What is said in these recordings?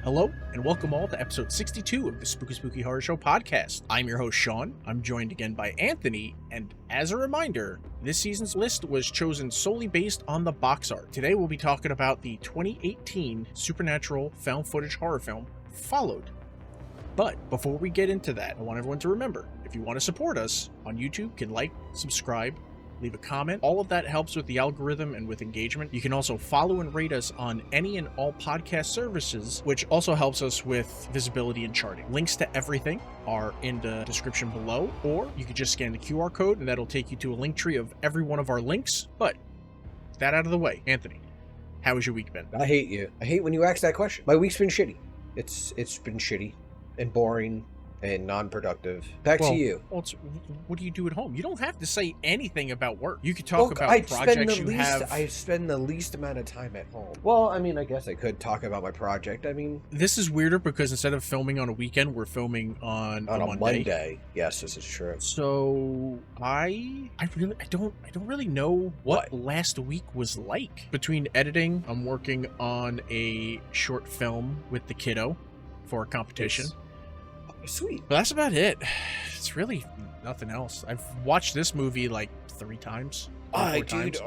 Hello, and welcome all to episode 62 of the Spooky Horror Show podcast. I'm your host, Sean. I'm joined again by Anthony, and as a reminder, this season's list was chosen solely based on the box art. Today we'll be talking about the 2018 supernatural found footage horror film, Followed. But before we get into that, I want everyone to remember, if you want to support us on YouTube, you can like, subscribe, leave a comment. All of that helps with the algorithm and with engagement. You can also follow and rate us on any and all podcast services, which also helps us with visibility and charting. Links to everything are in the description below, or you can just scan the QR code and that'll take you to a link tree of every one of our links. But that out of the way, Anthony, how has your week been? I hate you. I hate when you ask that question. My week's been shitty. It's been shitty and boring and non-productive. Back to you. Well, what do you do at home? You don't have to say anything about work. You could talk about projects you have. I spend the least amount of time at home. Well, I mean, I guess I could talk about my project. I mean, this is weirder because instead of filming on a weekend, we're filming on a Monday. Yes, this is true. So I don't really know what last week was like. Between editing, I'm working on a short film with the kiddo for a competition. Sweet. But that's about it. It's really nothing else. I've watched this movie like 3 times. Dude,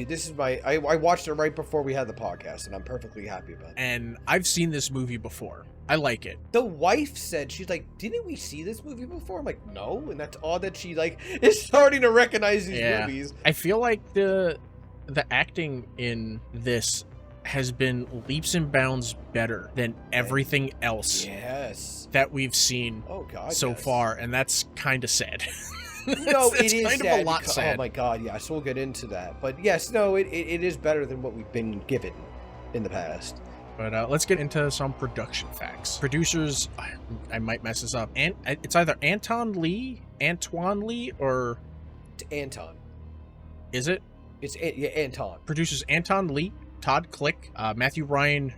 this is I watched it right before we had the podcast, and I'm perfectly happy about it. And I've seen this movie before. I like it. The wife said, she's like, didn't we see this movie before? I'm like, no. And that's odd that she is starting to recognize these movies. I feel like the acting in this has been leaps and bounds better than everything else that we've seen so far, and that's kind of sad. No, it is kind sad of a lot sad. Oh my god, yes, we'll get into that. But yes, no, it is better than what we've been given in the past. But let's get into some production facts. Producers, I might mess this up. And it's either Antoine Lee, or it's Anton. Is it? It's Anton. Producers Anton Lee, Todd Click, Matthew Ryan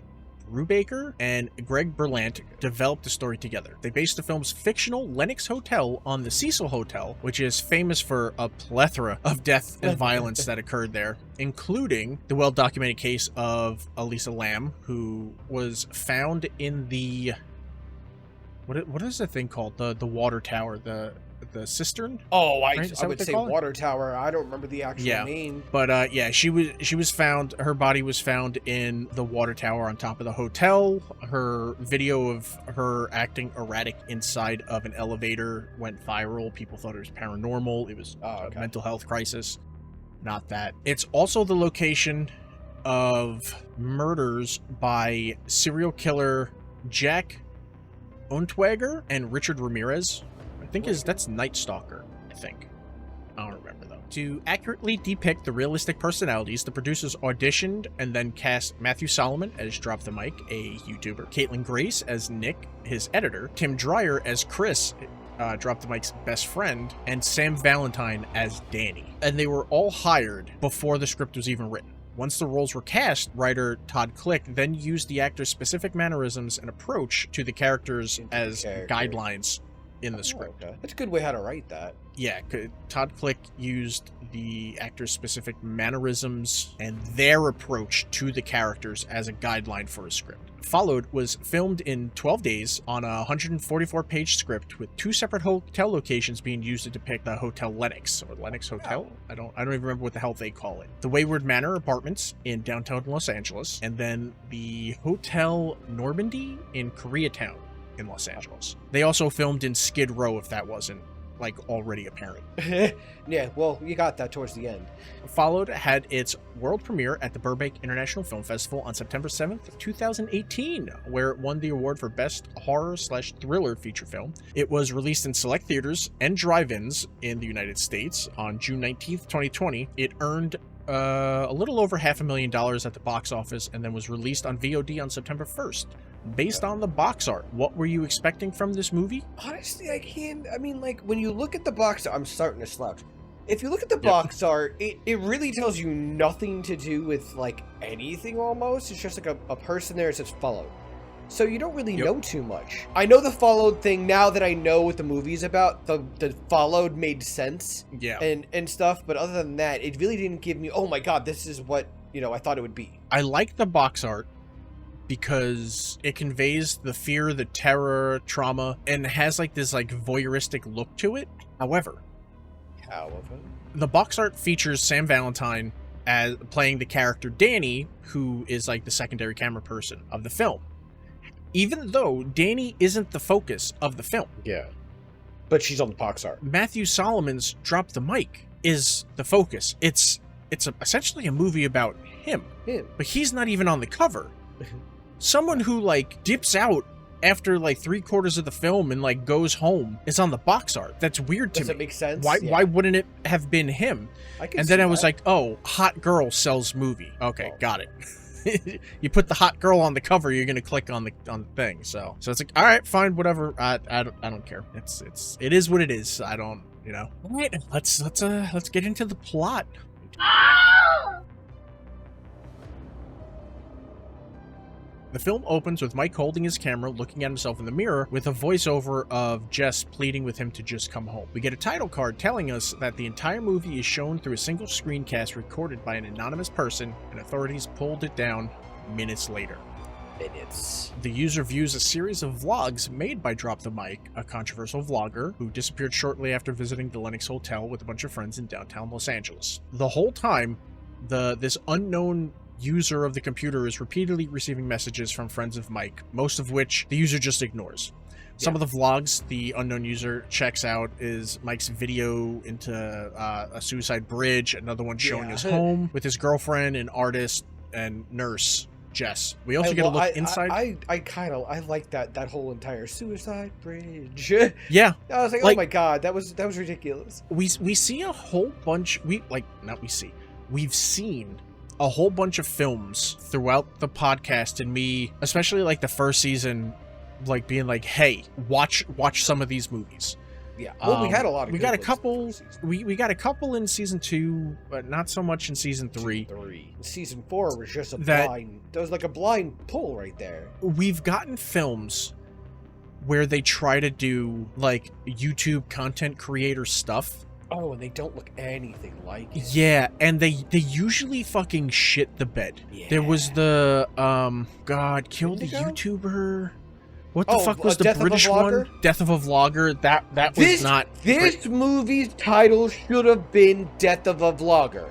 Brubaker, and Greg Berlant developed the story together. They based the film's fictional Lenox Hotel on the Cecil Hotel, which is famous for a plethora of death and violence that occurred there, including the well-documented case of Elisa Lam, who was found in the... What is the thing called? The water tower, the cistern? Oh, I would say water tower. I don't remember the actual name. But she was found. Her body was found in the water tower on top of the hotel. Her video of her acting erratic inside of an elevator went viral. People thought it was paranormal. It was a mental health crisis. Not that. It's also the location of murders by serial killer Jack Unterweger and Richard Ramirez. I think that's Night Stalker, I think. I don't remember, though. To accurately depict the realistic personalities, the producers auditioned and then cast Matthew Solomon as Drop the Mic, a YouTuber, Caitlin Grace as Nick, his editor, Tim Dreyer as Chris, Drop the Mic's best friend, and Sam Valentine as Danny. And they were all hired before the script was even written. Once the roles were cast, writer Todd Click then used the actors' specific mannerisms and approach to the characters as guidelines in the script. Okay. That's a good way how to write that. Yeah, Todd Click used the actors' specific mannerisms and their approach to the characters as a guideline for a script. Followed was filmed in 12 days on a 144-page script with 2 separate hotel locations being used to depict the Hotel Lenox, or Lenox Hotel? I don't even remember what the hell they call it. The Wayward Manor Apartments in downtown Los Angeles, and then the Hotel Normandy in Koreatown in Los Angeles. They also filmed in Skid Row, if that wasn't already apparent. Yeah, well, you got that towards the end. Followed had its world premiere at the Burbank International Film Festival on September 7th, 2018, where it won the award for Best Horror/Thriller Feature Film. It was released in select theaters and drive-ins in the United States on June 19th, 2020. It earned a little over $500,000 at the box office and then was released on VOD on September 1st. Based on the box art, what were you expecting from this movie? Honestly, when you look at the box art, I'm starting to slouch. If you look at the box art, it really tells you nothing to do with, anything almost. It's just, a person there that says Followed. So you don't really know too much. I know the Followed thing now that I know what the movie's about. The Followed made sense. And stuff, but other than that, it really didn't give me, oh my god, this is what, I thought it would be. I like the box art because it conveys the fear, the terror, trauma, and has like this like voyeuristic look to it. However, the box art features Sam Valentine as playing the character Danny, who is like the secondary camera person of the film. Even though Danny isn't the focus of the film. Yeah. But she's on the box art. Matthew Solomon's Drop the Mic is the focus. It's essentially a movie about him. But he's not even on the cover. Someone who like dips out after like 3/4 of the film and like goes home is on the box art. That's weird to me. Does it make sense? Why wouldn't it have been him? And then I was like, oh, hot girl sells movie. Okay, got it. You put the hot girl on the cover, you're gonna click on the thing. So it's like, all right, fine, whatever. I don't care. It is what it is. I don't, you know. All right, let's get into the plot. The film opens with Mike holding his camera, looking at himself in the mirror, with a voiceover of Jess pleading with him to just come home. We get a title card telling us that the entire movie is shown through a single screencast recorded by an anonymous person, and authorities pulled it down minutes later. The user views a series of vlogs made by Drop the Mic, a controversial vlogger who disappeared shortly after visiting the Lenox Hotel with a bunch of friends in downtown Los Angeles. The whole time, this unknown user of the computer is repeatedly receiving messages from friends of Mike, most of which the user just ignores. Some of the vlogs the unknown user checks out is Mike's video into a suicide bridge, another one showing his home with his girlfriend, an artist, and nurse, Jess. We also get a look inside. I like that whole entire suicide bridge. Yeah. I was like, oh my god, that was ridiculous. We see a whole bunch, we've seen a whole bunch of films throughout the podcast, and me, especially like the first season, like being like, hey, watch some of these movies. Yeah. Well, we had a lot of we got a couple we got a couple in season 2, but not so much in season 3. Season 4 was just there was like a blind pull right there. We've gotten films where they try to do like YouTube content creator stuff. Oh, and they don't look anything like it. Yeah, and they usually fucking shit the bed. Yeah. There was the God, kill the YouTuber. What the fuck was the British one? Death of a Vlogger. That was not. This movie's title should have been Death of a Vlogger.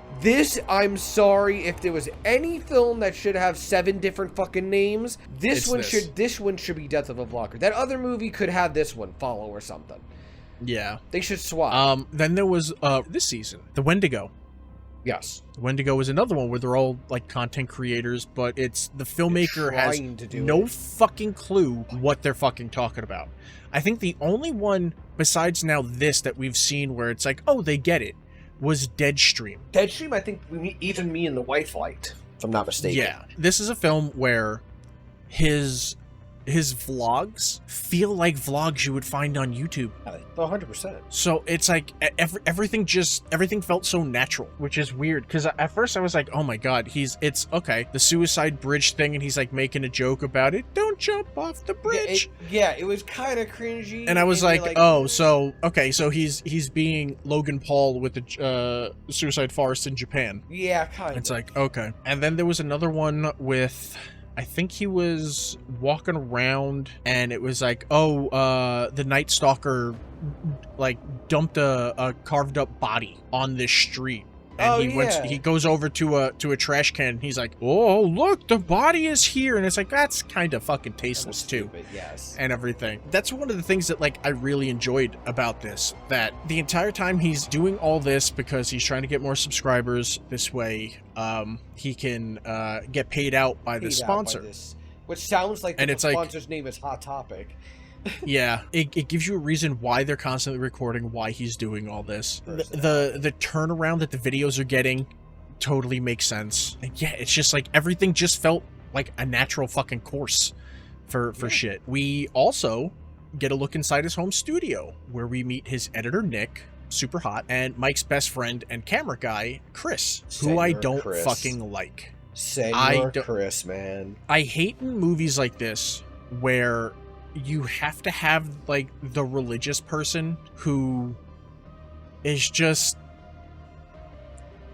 I'm sorry, if there was any film that should have 7 different fucking names, this one should be Death of a Vlogger. That other movie could have this one follow or something. Yeah. They should swap. Then there was this season, The Wendigo. Yes. The Wendigo is another one where they're all like content creators, but it's the filmmaker has no fucking clue what they're fucking talking about. I think the only one besides now this that we've seen where it's like, oh, they get it, was Deadstream. Deadstream, I think even me and the wife liked, if I'm not mistaken. Yeah. This is a film where his vlogs feel like vlogs you would find on YouTube. 100%. So it's like everything felt so natural, which is weird because at first I was like, oh my god, it's okay, the suicide bridge thing, and he's like making a joke about it, don't jump off the bridge. It was kind of cringy, and I was like, oh, so okay, so he's being Logan Paul with the suicide forest in Japan. Yeah, kind of. It's like, okay. And then there was another one with, I think he was walking around and it was like, oh, the Night Stalker like dumped a carved up body on this street. And he goes over to a trash can and he's like, oh, look, the body is here. And it's like, that's kind of fucking tasteless too. Yes. And everything. That's one of the things that like I really enjoyed about this, that the entire time he's doing all this because he's trying to get more subscribers. This way he can get paid out by the sponsor. Which sounds like the sponsor's name is Hot Topic. Yeah, it gives you a reason why they're constantly recording, why he's doing all this. The turnaround that the videos are getting totally makes sense. And yeah, it's just like everything just felt like a natural fucking course for shit. We also get a look inside his home studio where we meet his editor Nick, super hot, and Mike's best friend and camera guy Chris, who I don't fucking like. Chris, man. I hate in movies like this where you have to have like the religious person who is just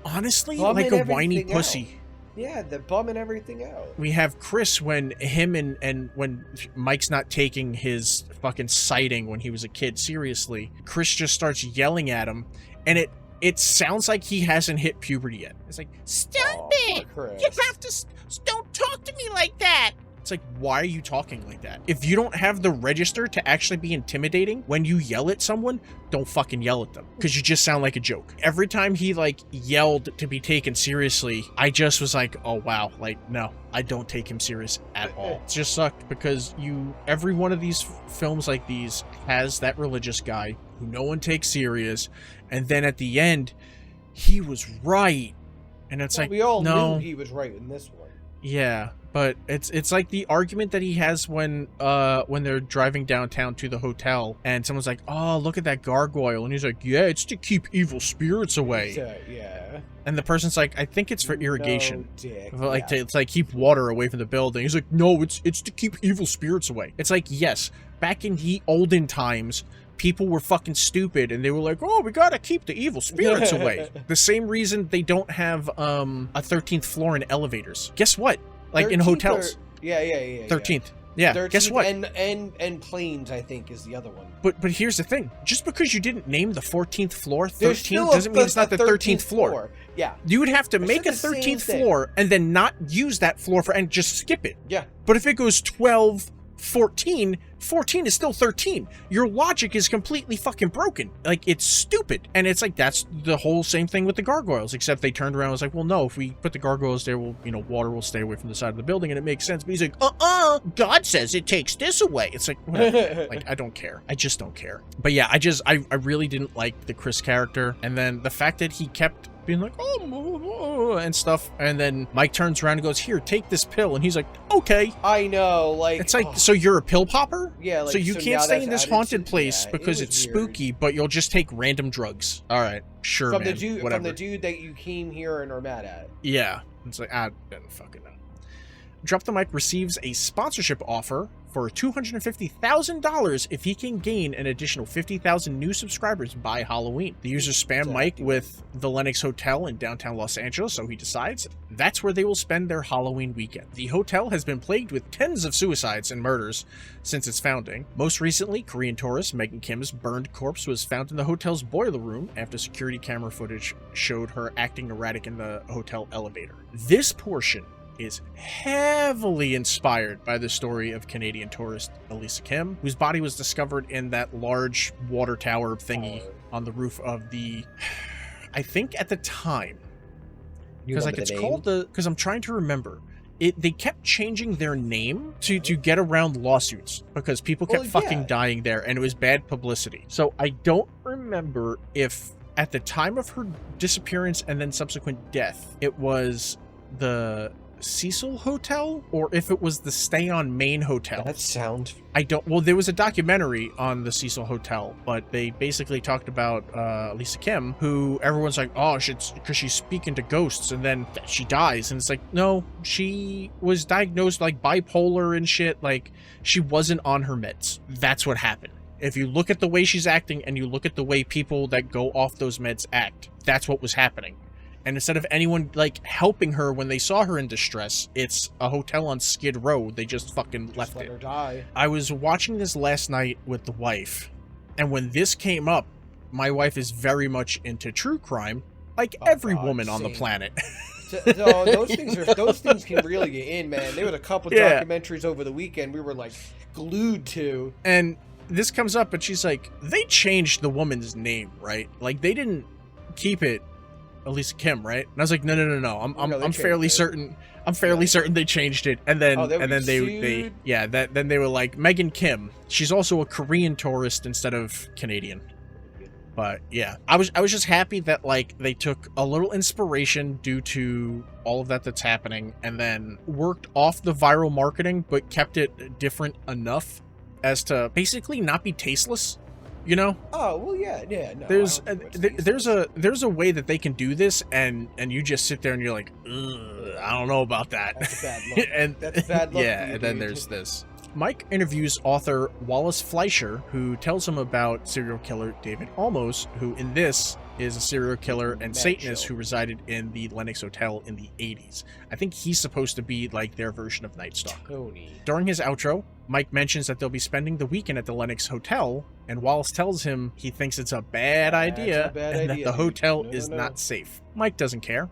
honestly like a whiny pussy. Yeah, the bum and everything out. We have Chris when him and when Mike's not taking his fucking sighting when he was a kid seriously. Chris just starts yelling at him, and it sounds like he hasn't hit puberty yet. It's like, stop it! Chris. You have to don't talk to me like that. It's like, why are you talking like that? If you don't have the register to actually be intimidating when you yell at someone, don't fucking yell at them, because you just sound like a joke. Every time he like yelled to be taken seriously, I just was like, oh wow, like no, I don't take him serious at all. It just sucked because every one of these films like these has that religious guy who no one takes serious, and then at the end, he was right, and it's like, we all no, knew he was right in this one. Yeah, but it's like the argument that he has when they're driving downtown to the hotel, and someone's like, oh, look at that gargoyle, and he's like, yeah, it's to keep evil spirits away. Yeah. And the person's like, I think it's for irrigation. No, dick. Like it's like keep water away from the building. He's like, no, it's to keep evil spirits away. It's like, yes, back in the olden times, people were fucking stupid, and they were like, oh, we gotta keep the evil spirits away. The same reason they don't have a 13th floor in elevators. Guess what? Like in hotels. Yeah. 13th. Yeah. 13th, guess what? And planes, I think, is the other one. But here's the thing. Just because you didn't name the 14th floor 13th doesn't mean it's not the 13th floor. Yeah. You would have to make a 13th floor and then not use that floor and just skip it. Yeah. But if it goes 12, 14 is still 13. Your logic is completely fucking broken. Like, it's stupid. And it's like, that's the whole same thing with the gargoyles, except they turned around and was like, well, no, if we put the gargoyles there, water will stay away from the side of the building, and it makes sense. But he's like, God says it takes this away. It's like, whatever. Like, I don't care. I just don't care. But yeah, I really didn't like the Chris character. And then the fact that he kept being like, oh, and stuff. And then Mike turns around and goes, here, take this pill. And he's like, okay. I know, like... It's like, so you're a pill popper? Yeah, like... So you can't stay in this haunted place yeah, because it's weird. spooky, but you'll just take random drugs. All right, sure, from man, whatever. From the dude that you came here and are mad at. Yeah. It's like, I don't fucking know. Drop the Mic receives a sponsorship offer for $250,000 if he can gain an additional 50,000 new subscribers by Halloween. The user spammed Mike with the Lenox Hotel in downtown Los Angeles, so he decides that's where they will spend their Halloween weekend. The hotel has been plagued with tens of suicides and murders since its founding. Most recently, Korean tourist Megan Kim's burned corpse was found in the hotel's boiler room after security camera footage showed her acting erratic in the hotel elevator. This portion is heavily inspired by the story of Canadian tourist Elisa Kim, whose body was discovered in that large water tower thingy on the roof of the, I think at the time, because like it's called because I'm trying to remember. They kept changing their name to get around lawsuits because people kept fucking dying there, and it was bad publicity. So I don't remember if at the time of her disappearance and then subsequent death, it was the Cecil Hotel or if it was the Stay on Main Hotel. That sounds... well, there was a documentary on the Cecil Hotel, but they basically talked about Lisa Kim, who everyone's like, oh, because she's speaking to ghosts, and then she dies. And it's like, no, she was diagnosed like bipolar and shit. Like, she wasn't on her meds. That's what happened. If you look at the way she's acting and you look at the way people that go off those meds act, that's what was happening. And instead of anyone, like, helping her when they saw her in distress, it's a hotel on Skid Row. They just fucking left let it. her die. I was watching this last night with the wife, and when this came up, my wife is very much into true crime, like every woman on the planet. So those things can really get in, man. There was a couple documentaries over the weekend we were, like, glued to. And this comes up, and she's like, they changed the woman's name, right? Like, they didn't keep it Elisa Kim, right? And I was like, no. I'm fairly certain. I'm fairly certain they changed it. And then then they were like, Megan Kim. She's also a Korean tourist instead of Canadian. But yeah, I was just happy that like they took a little inspiration due to all of that's happening, and then worked off the viral marketing, but kept it different enough as to basically not be tasteless. You know? Oh well, yeah. No, there's a way that they can do this, and you just sit there and you're like, I don't know about that. That's bad luck. That's bad luck. Yeah, and then there's this. Mike interviews author Wallace Fleischer, who tells him about serial killer David Olmos, who in this is a serial killer and Satanist who resided in the Lenox Hotel in the 80s. I think he's supposed to be like their version of Night Stalker. Tony. During his outro, Mike mentions that they'll be spending the weekend at the Lenox Hotel, and Wallace tells him he thinks it's a bad idea and that the hotel is not safe. Mike doesn't care.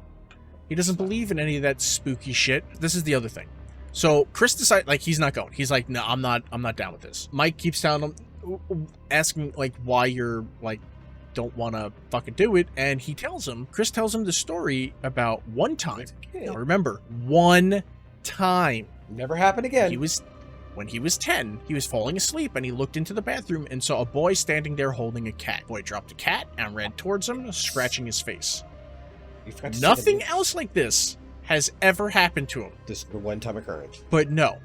He doesn't believe in any of that spooky shit. This is the other thing. So Chris decides, like, he's not going. He's like, no, I'm not down with this. Mike keeps telling him, asking like why you're like don't want to fucking do it, and Chris tells him the story about one time. Now remember, one time. Never happened again. When he was 10, he was falling asleep and he looked into the bathroom and saw a boy standing there holding a cat. Boy dropped the cat and ran towards him, scratching his face. Nothing else like this has ever happened to him. This is a one-time occurrence. But no.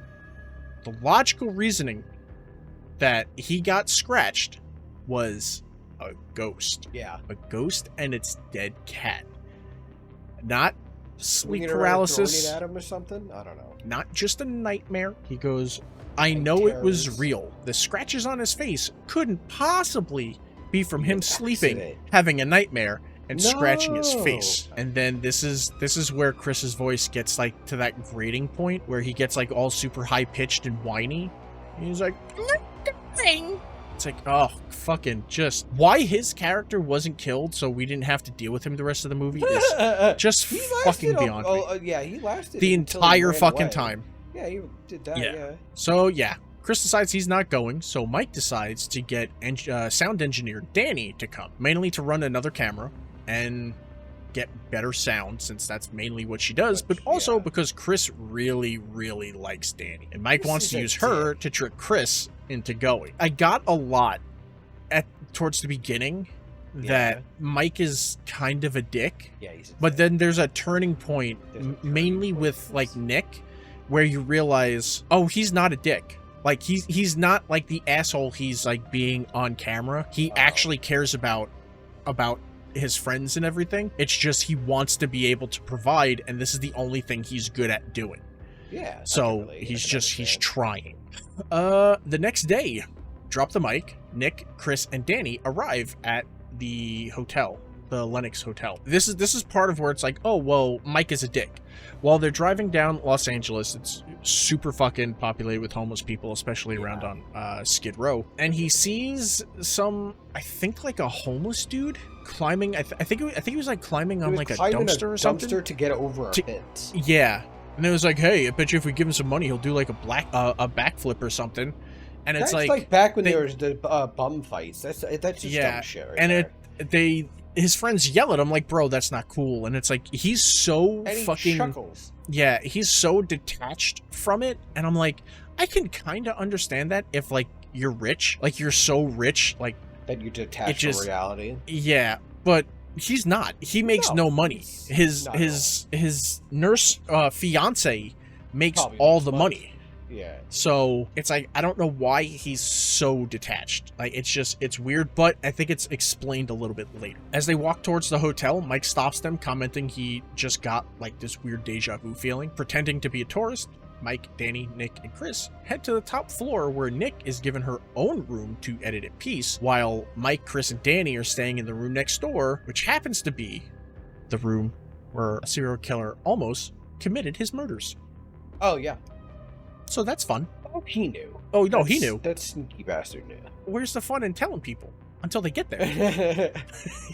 The logical reasoning that he got scratched was a ghost. Yeah. A ghost and its dead cat. Not sleep Swinging paralysis. around, throwing it at him or something? I don't know. Not just a nightmare. He goes, I know it was real. The scratches on his face couldn't possibly be from him sleeping, having a nightmare, and scratching his face. And then this is where Chris's voice gets like to that grating point where he gets like all super high pitched and whiny. He's like, it's like, oh, fucking just why his character wasn't killed so we didn't have to deal with him the rest of the movie is just fucking beyond me. Yeah, he lasted the entire fucking time. Yeah, he did that. Yeah. So yeah, Chris decides he's not going, so Mike decides to get sound engineer Danny to come, mainly to run another camera and get better sound, since that's mainly what she does, but also because Chris really, really likes Danny. And Mike wants to use her to trick Chris into going. I got a lot towards the beginning that Mike is kind of a dick. Yeah, but then there's a turning point, mainly with like Nick, where you realize, oh, he's not a dick. Like he's not like the asshole he's like being on camera. He actually cares about his friends and everything. It's just he wants to be able to provide, and this is the only thing he's good at doing. Yeah. So he's trying. The next day, drop the mic. Nick, Chris, and Danny arrive at the hotel, the Lenox Hotel. This is part of where it's like, oh well, Mike is a dick. While they're driving down Los Angeles, it's super fucking populated with homeless people, especially around on Skid Row, and he sees some, I think like a homeless dude climbing. I think he was like climbing on like a dumpster or something. Dumpster to get over a pit. Yeah, and it was like, hey, I bet you if we give him some money, he'll do like a backflip or something. And it's like back when there was the bum fights. That's just dumb shit. Right and there. His friends yell at him like, bro, that's not cool. And it's like, he's so fucking chuckles. Yeah, he's so detached from it. And I'm like, I can kind of understand that if like you're rich, like you're so rich, like that you detach from reality. Yeah, but he's not. He makes no money. His nurse fiance makes all the money. Yeah. So it's like, I don't know why he's so detached. Like, it's weird, but I think it's explained a little bit later. As they walk towards the hotel, Mike stops them, commenting he just got like this weird deja vu feeling. Pretending to be a tourist, Mike, Danny, Nick, and Chris head to the top floor where Nick is given her own room to edit in peace, while Mike, Chris, and Danny are staying in the room next door, which happens to be the room where a serial killer almost committed his murders. Oh, yeah. So that's fun. Oh, he knew. Oh, no, he knew. That sneaky bastard knew. Where's the fun in telling people? Until they get there.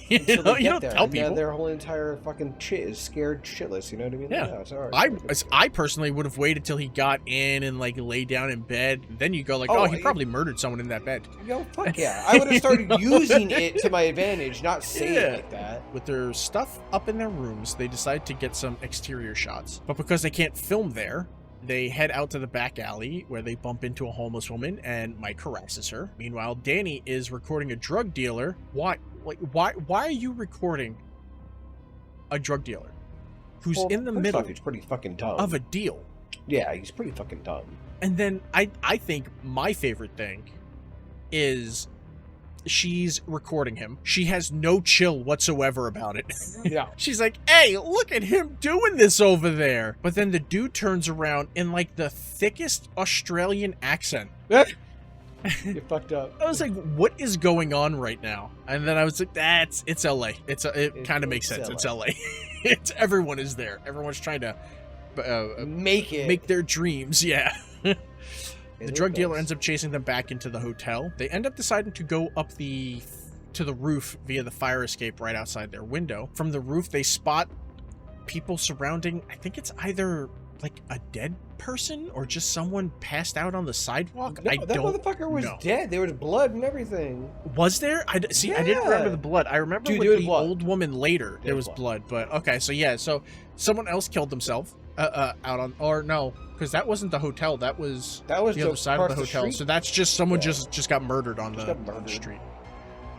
you don't tell people. Their whole entire fucking shit is scared shitless, you know what I mean? Yeah. It's all right. I personally would have waited till he got in and like lay down in bed. Then you go like, he probably murdered someone in that bed. Yo, fuck yeah. I would have started using it to my advantage, not saying it like that. With their stuff up in their rooms, they decide to get some exterior shots. But because they can't film there, they head out to the back alley where they bump into a homeless woman and Mike harasses her. Meanwhile, Danny is recording a drug dealer. Why are you recording a drug dealer who's in the middle he's pretty fucking dumb. of a deal? Yeah, he's pretty fucking dumb. And then I think my favorite thing is she's recording him. She has no chill whatsoever about it. Yeah. She's like, hey, look at him doing this over there. But then the dude turns around in like the thickest Australian accent. You fucked up. I was like, what is going on right now? And then I was like, it's LA. It kind of makes sense. LA. It's LA. Everyone is there. Everyone's trying to make their dreams. Yeah. The drug dealer ends up chasing them back into the hotel. They end up deciding to go up to the roof via the fire escape right outside their window. From the roof, they spot people surrounding, I think it's either like a dead person or just someone passed out on the sidewalk. No, that motherfucker was dead. There was blood and everything. Was there? I didn't remember the blood. I remember with the old woman later, there was blood. But okay, so yeah, so someone else killed themselves out on, or no, because that wasn't the hotel. That was the other side of the hotel. So that's just someone just got murdered on the street.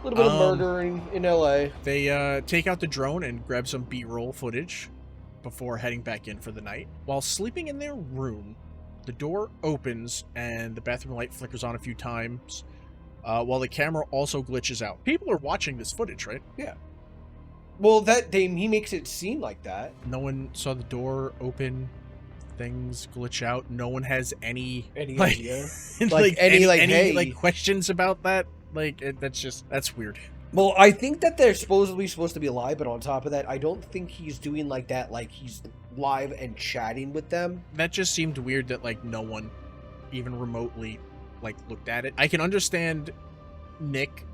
A little bit of murdering in LA. They take out the drone and grab some B-roll footage before heading back in for the night. While sleeping in their room, the door opens and the bathroom light flickers on a few times, while the camera also glitches out. People are watching this footage, right? Yeah. Well, he makes it seem like that. No one saw the door open, things glitch out. No one has any idea, any questions about that. That's weird. Well, I think that they're supposed to be live, but on top of that, I don't think he's doing like that, like he's live and chatting with them. That just seemed weird that like no one even remotely like looked at it. I can understand Nick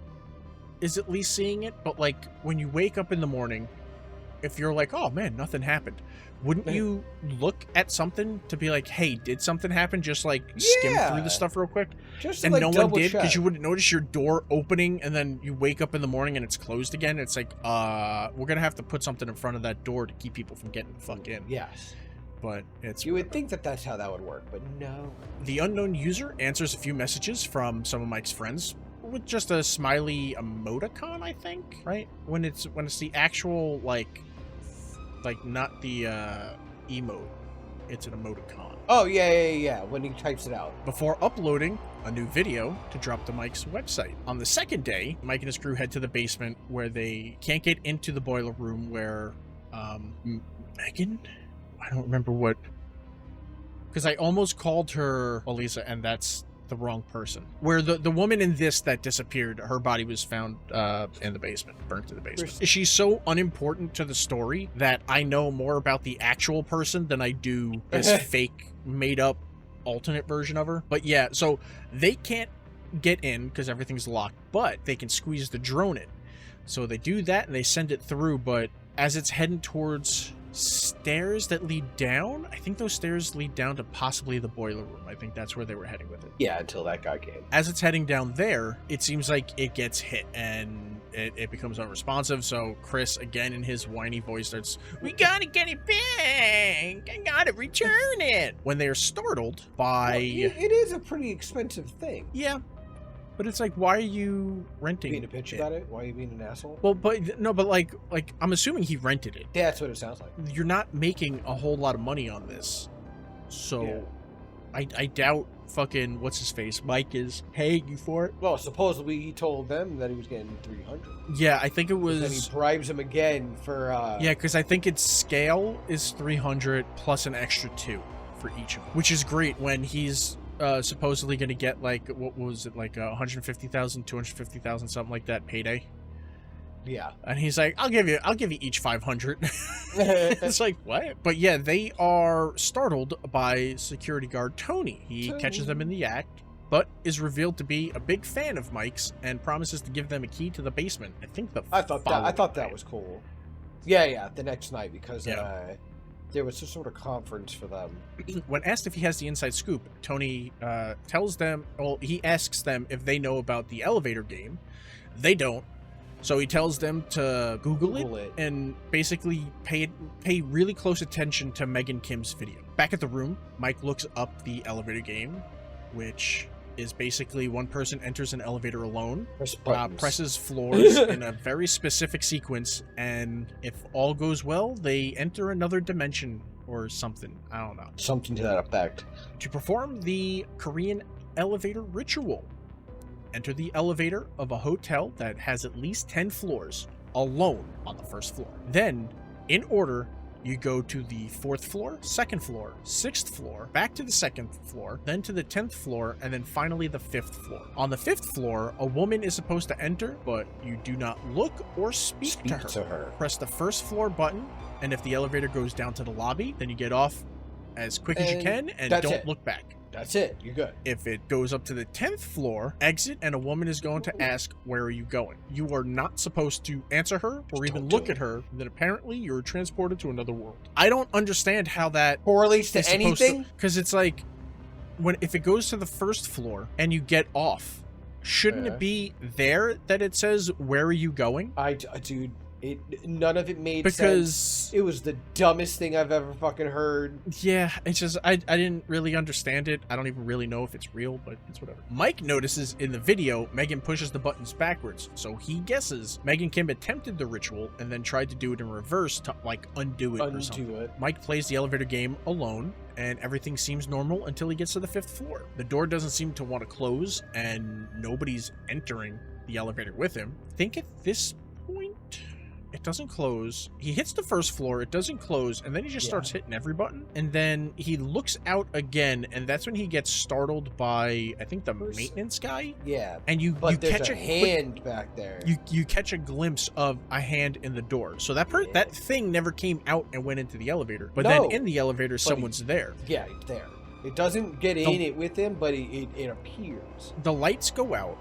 is at least seeing it, but like when you wake up in the morning, if you're like, oh man, nothing happened, wouldn't you look at something to be like, hey, did something happen? Just like skim through the stuff real quick. And no one did, because you wouldn't notice your door opening and then you wake up in the morning and it's closed again. It's like, we're gonna have to put something in front of that door to keep people from getting the fuck in. Yes. But you would think that that's how that would work, but no. The unknown user answers a few messages from some of Mike's friends with just a smiley emoticon, I think, right? When it's the actual like not the emote, it's an emoticon. Oh yeah, when he types it out. Before uploading a new video to drop to Mike's website. On the second day, Mike and his crew head to the basement where they can't get into the boiler room where Megan? I don't remember what, because I almost called her Elisa and that's the wrong person. Where the woman in this that disappeared, her body was found in the basement, burnt in the basement. She's so unimportant to the story that I know more about the actual person than I do this fake made up alternate version of her. But yeah, so they can't get in because everything's locked, but they can squeeze the drone in. So they do that and they send it through, but as it's heading towards stairs that lead down, I think those stairs lead down to possibly the boiler room. I think that's where they were heading with it. Yeah, until that guy came. As it's heading down there, it seems like it gets hit and it becomes unresponsive. So Chris, again in his whiny voice, starts, we gotta get it back, I gotta return it. When they are startled by... Well, it is a pretty expensive thing. Yeah. But it's like, why are you renting being a bitch about it? Why are you being an asshole? Well, but no, but like I'm assuming he rented it. Yeah, that's what it sounds like. You're not making a whole lot of money on this, so I doubt fucking what's his face Mike is paying you for it. Well, supposedly he told them that he was getting 300. Yeah, I think it was. And he bribes him again for. Yeah, because I think its scale is 300 plus an extra 2 for each of them, which is great when he's. Supposedly going to get like, what was it, like 150,000, 250,000, something like that payday. Yeah. And he's like, I'll give you each 500. It's like, what? But yeah, they are startled by security guard Tony. He catches them in the act, but is revealed to be a big fan of Mike's and promises to give them a key to the basement. I thought that was cool. Yeah, the next night, because there was some sort of conference for them. When asked if he has the inside scoop, Tony tells them, well, he asks them if they know about the elevator game. They don't. So he tells them to Google it and basically pay really close attention to Megan Kim's video. Back at the room, Mike looks up the elevator game, which is basically one person enters an elevator alone, presses floors in a very specific sequence, and if all goes well, they enter another dimension or something. I don't know. Something to that effect. To perform the Korean elevator ritual. enter the elevator of a hotel that has at least 10 floors alone on the first floor. Then, in order, you go to the 4th floor, 2nd floor, 6th floor, back to the 2nd floor, then to the 10th floor, and then finally the 5th floor. On the 5th floor, a woman is supposed to enter, but you do not look or speak to her. Press the 1st floor button, and if the elevator goes down to the lobby, then you get off as quick as you can and don't look back. That's it. You're good. If it goes up to the 10th floor, exit, and a woman is going to ask, where are you going? You are not supposed to answer her or even look at her. Then apparently you're transported to another world. I don't understand how that correlates to anything. Because it's like, if it goes to the 1st floor and you get off, shouldn't it be there that it says, where are you going? Dude. None of it made sense. It was the dumbest thing I've ever fucking heard. Yeah, it's just, I didn't really understand it. I don't even really know if it's real, but it's whatever. Mike notices in the video, Megan pushes the buttons backwards, so he guesses Megan Kim attempted the ritual and then tried to do it in reverse to, like, undo it or something. Mike plays the elevator game alone, and everything seems normal until he gets to the 5th floor. The door doesn't seem to want to close, and nobody's entering the elevator with him. I think at this point, it doesn't close. He hits the 1st floor, it doesn't close, and then he just starts hitting every button. And then he looks out again, and that's when he gets startled by, I think, the maintenance guy. Yeah. And you catch a hand back there. You catch a glimpse of a hand in the door. So that thing never came out and went into the elevator. But then in the elevator, someone's there. Yeah, he's there. It doesn't get in it with him, but it appears. The lights go out.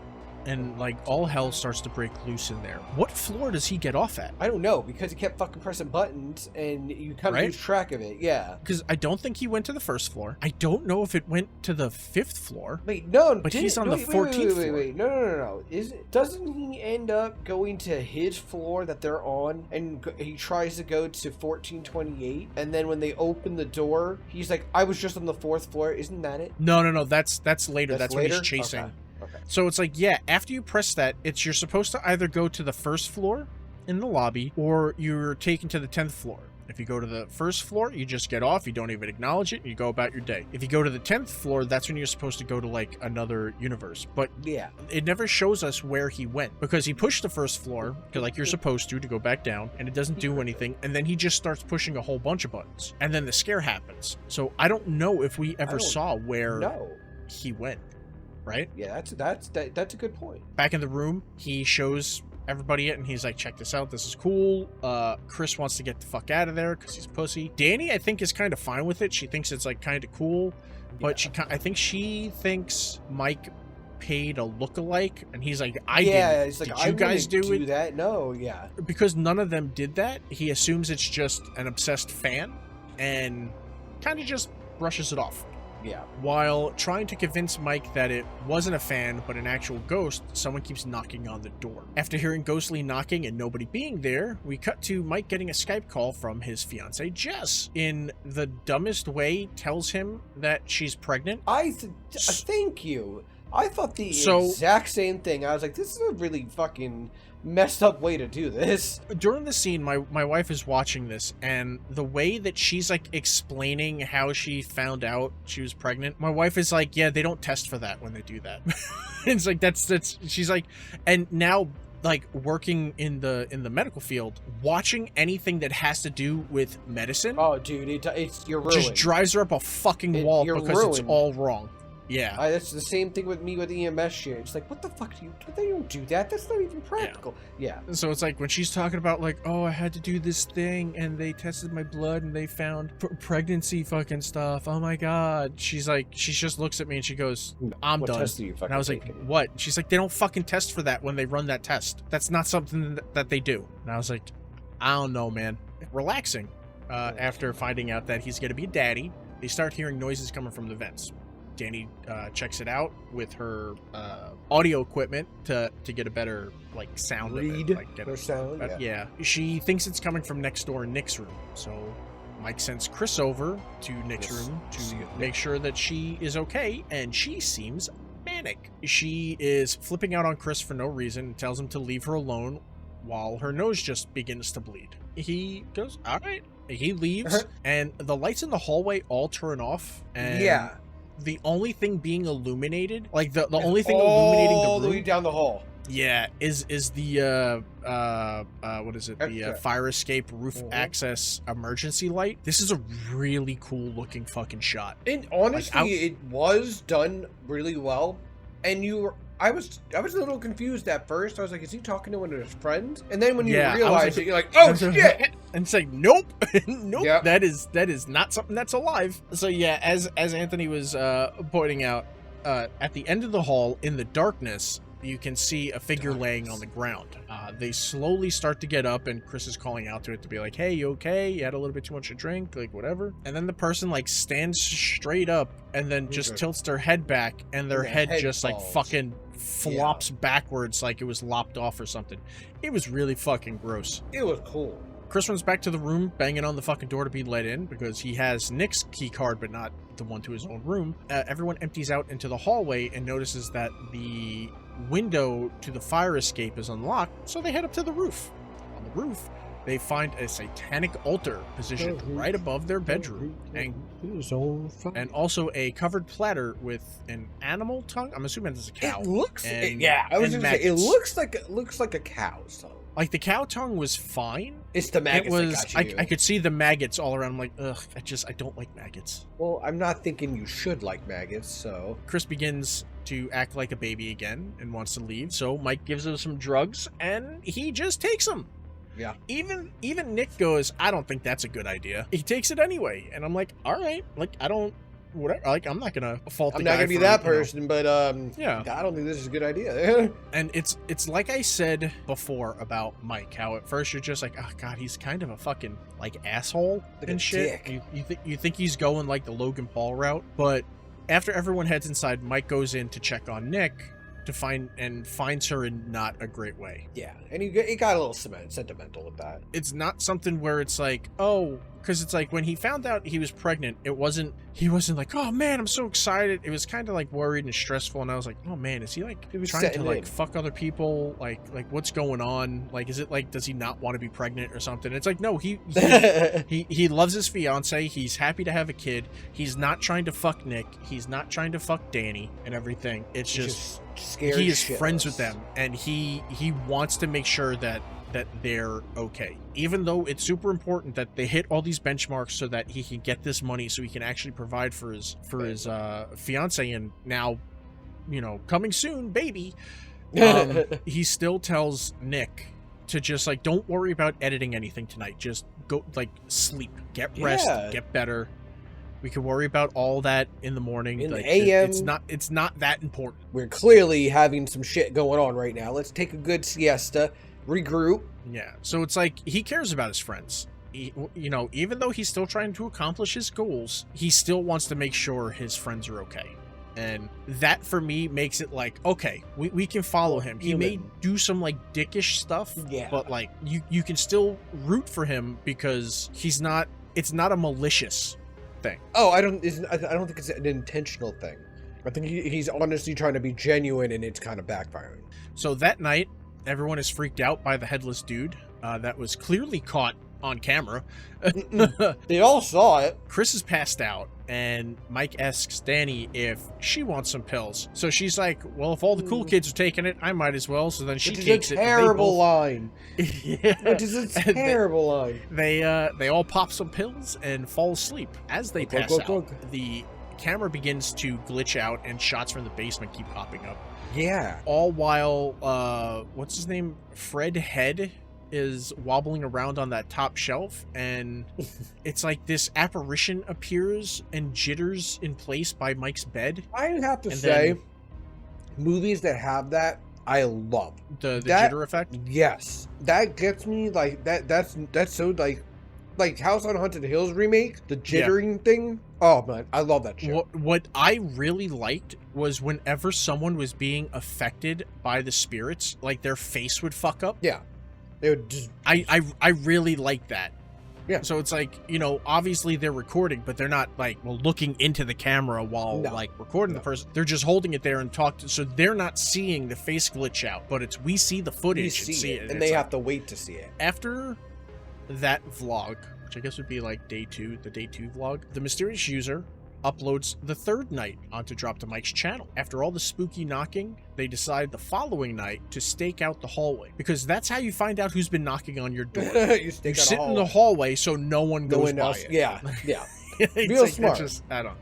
And, like, all hell starts to break loose in there. What floor does he get off at? I don't know, because he kept fucking pressing buttons, and you kind of lose track of it, yeah. Because I don't think he went to the 1st floor. I don't know if it went to the 5th floor. Wait, no. But he's on the 14th floor. Wait. No. Doesn't he end up going to his floor that they're on, and he tries to go to 1428, and then when they open the door, he's like, I was just on the 4th floor. Isn't that it? No. That's later. That's when he's chasing. Okay. So it's like, yeah, after you press that, you're supposed to either go to the 1st floor in the lobby, or you're taken to the 10th floor. If you go to the 1st floor, you just get off, you don't even acknowledge it, and you go about your day. If you go to the 10th floor, that's when you're supposed to go to, like, another universe. But yeah, it never shows us where he went, because he pushed the 1st floor, like you're supposed to go back down, and it doesn't do anything, and then he just starts pushing a whole bunch of buttons. And then the scare happens. So I don't know if we ever saw where he went. Right? Yeah, that's a good point. Back in the room, he shows everybody it, and he's like, check this out, this is cool. Chris wants to get the fuck out of there because he's pussy. Danny, I think, is kind of fine with it. She thinks it's, like, kind of cool, but I think she thinks Mike paid a lookalike, and he's like, I didn't. It's like, did you guys do it? That? No, yeah. Because none of them did that, he assumes it's just an obsessed fan, and kind of just brushes it off. Yeah. While trying to convince Mike that it wasn't a fan, but an actual ghost, someone keeps knocking on the door. After hearing ghostly knocking and nobody being there, we cut to Mike getting a Skype call from his fiancée, Jess. In the dumbest way, tells him that she's pregnant. Thank you. I thought the exact same thing. I was like, this is a really fucking messed up way to do this. During the scene, my wife is watching this, and the way that she's, like, explaining how she found out she was pregnant, my wife is like, yeah, they don't test for that when they do that. It's like, that's she's like, and now, like, working in the medical field, watching anything that has to do with medicine, oh dude, you're ruined. Just drives her up a fucking wall because it's all wrong. Yeah. That's the same thing with me with EMS shit. It's like, what the fuck do you... They don't do that. That's not even practical. Yeah. So it's like, when she's talking about, like, oh, I had to do this thing, and they tested my blood, and they found pregnancy fucking stuff. Oh, my God. She's like, she just looks at me, and she goes, I'm done. Test are you fucking and I was like, what? She's like, they don't fucking test for that when they run that test. That's not something that they do. And I was like, I don't know, man. Relaxing. After finding out that he's going to be a daddy, they start hearing noises coming from the vents. Danny checks it out with her audio equipment to get a better, like, sound read of it. Like, get her sound. Yeah. She thinks it's coming from next door in Nick's room. So Mike sends Chris over to Nick's room to make sure that she is okay, and she seems manic. She is flipping out on Chris for no reason and tells him to leave her alone while her nose just begins to bleed. He goes, all right. He leaves, and the lights in the hallway all turn off. And the only thing being illuminated, like the only thing illuminating all the the way room, down the hall. yeah, is the what is it? The Okay. fire escape roof access emergency light. This is a really cool looking fucking shot. And honestly, it was done really well. And I was a little confused at first. I was like, is he talking to one of his friends? And then when you realize it, you're like, oh shit! And say, nope, nope, Yep. that is not something that's alive. So yeah, as Anthony was pointing out, at the end of the hall in the darkness, you can see a figure laying on the ground. They slowly start to get up, and Chris is calling out to it to be like, hey, you okay? You had a little bit too much to drink, like whatever. And then the person like stands straight up and then just tilts their head back, and their head just like fucking flops backwards like it was lopped off or something. It was really fucking gross. It was cool. Chris runs back to the room, banging on the fucking door to be let in because he has Nick's key card, but not the one to his own room. Everyone empties out into the hallway and notices that the window to the fire escape is unlocked, so they head up to the roof. On the roof, they find a satanic altar positioned right above their bedroom, and also a covered platter with an animal tongue. I'm assuming it's a cow. It looks, and, yeah. I was and gonna say, it maggots. looks like a cow's tongue. Like the cow tongue was fine. It's the maggots. It was. That got you. I could see the maggots all around. I'm like, ugh. I don't like maggots. Well, I'm not thinking you should like maggots, so. Chris begins to act like a baby again and wants to leave. So Mike gives him some drugs, and he just takes them. Yeah. Even Nick goes, I don't think that's a good idea. He takes it anyway, and I'm like, all right. Like I don't. Whatever. Like I'm not gonna fault. I'm not gonna be that person, but yeah. I don't think this is a good idea. And it's like I said before about Mike, how at first you're just like, oh god, he's kind of a fucking like asshole like and shit. You think he's going like the Logan Paul route, but after everyone heads inside, Mike goes in to check on Nick to finds her in not a great way. Yeah, and he got a little sentimental with that. It's not something where it's like, oh, because it's like when he found out he was pregnant, he wasn't like, oh man, I'm so excited. It was kind of like worried and stressful, and I was like, oh man, is he like trying to like fuck other people? Like what's going on? Like, is it like, does he not want to be pregnant or something? It's like, no, he loves his fiance. He's happy to have a kid. He's not trying to fuck Nick. He's not trying to fuck Danny and everything. It's just scared he is shitless. Friends with them, and he wants to make sure that they're okay, even though it's super important that they hit all these benchmarks so that he can get this money so he can actually provide for his fiance and now, coming soon baby. He still tells Nick to just like, don't worry about editing anything tonight, just go like sleep, get rest, get better. We can worry about all that in the morning. In like, the AM. It's not that important. We're clearly having some shit going on right now. Let's take a good siesta, regroup. Yeah. So it's like he cares about his friends. Even though he's still trying to accomplish his goals, he still wants to make sure his friends are okay. And that for me makes it like, okay, we can follow him. He may do some like dickish stuff, but like you can still root for him because it's not a malicious thing. Oh, I don't think it's an intentional thing. I think he's honestly trying to be genuine, and it's kind of backfiring. So that night, everyone is freaked out by the headless dude that was clearly caught on camera. They all saw it. Chris is passed out, and Mike asks Danny if she wants some pills. So she's like, well, if all the cool kids are taking it, I might as well. So then she takes it. Terrible line. Yeah. Which is a terrible line. They all pop some pills and fall asleep. As they pass out, the camera begins to glitch out, and shots from the basement keep popping up. Yeah. All while, what's his name? Fred Head is wobbling around on that top shelf, and it's like this apparition appears and jitters in place by Mike's bed. I have to say, movies that have that, I love. The jitter effect? Yes. That gets me, like, that's so, like House on Haunted Hills remake, the jittering thing. Oh man, I love that shit. What I really liked was whenever someone was being affected by the spirits, like their face would fuck up. Yeah. They would just... I really like that. Yeah. So it's like, obviously they're recording, but they're not like looking into the camera while like recording the person. They're just holding it there and talking. So they're not seeing the face glitch out, but we see the footage and see it. And they have to wait to see it. After that vlog, which I guess would be like the day two vlog, the mysterious user uploads the third night onto Drop to Mike's channel. After all the spooky knocking, they decide the following night to stake out the hallway, because that's how you find out who's been knocking on your door. you You sit in the hallway so no one goes by it. Yeah. It's Real like, smart. Just, I don't.